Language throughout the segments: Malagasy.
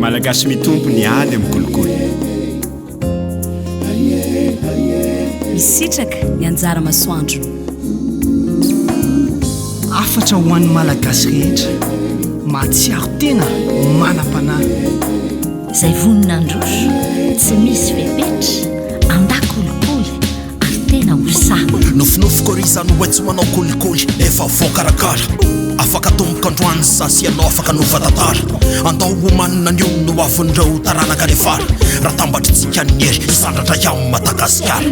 malagasy mitompo ny ady amin'ny kolikoly misitraka ny anjara masoandro afatra ho an'ny malagasy rehetra mahatsiaro tena manam-panahy izay voninandroso tsy misy fepetra andakolikoly ary tena hosa nofinofiko ry izany hoe tsy manao kolikoly efa voakarakara afaka tomboka androany sasy anao afaka novatatara andao homanina ny io no avin'ireo taranaka lefara raha tambatritsika ny hery isandratra amin'ny Madagasikara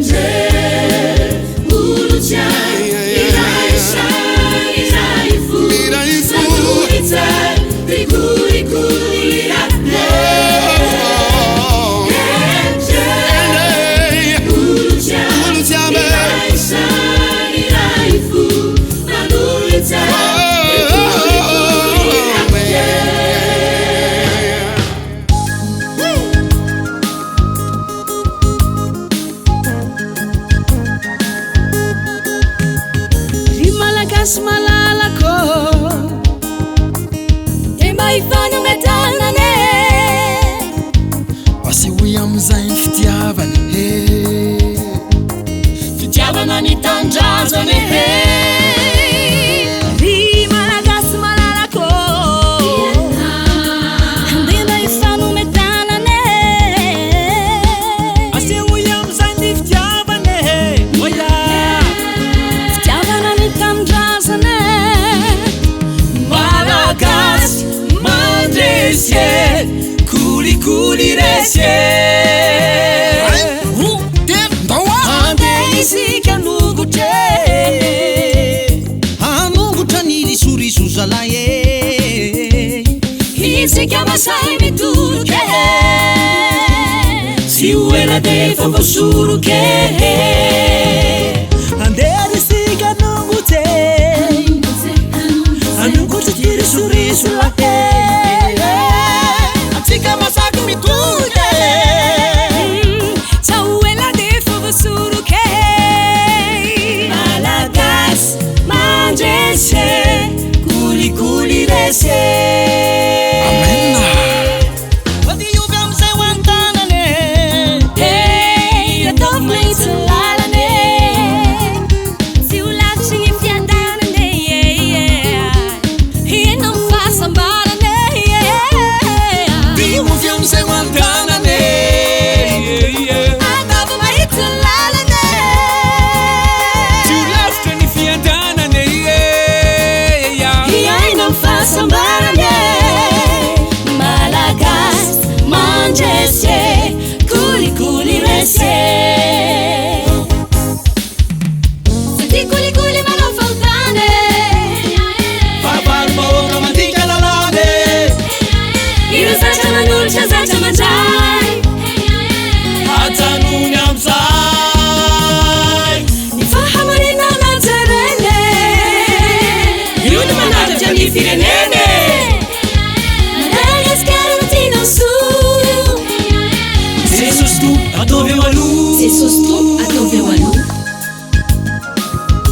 Defa vosuru che andare si canungute anungute tiri suri sulla che atika masak mi tude ciao ela defa vosuru che malagas mangese culi culi rese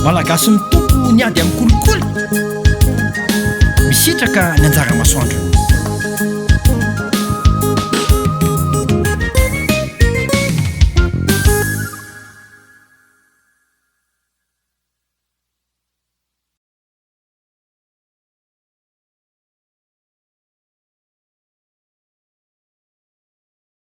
malagasy mitompo ny ady amin'ny kolikoly misitraka ny anjara masoandro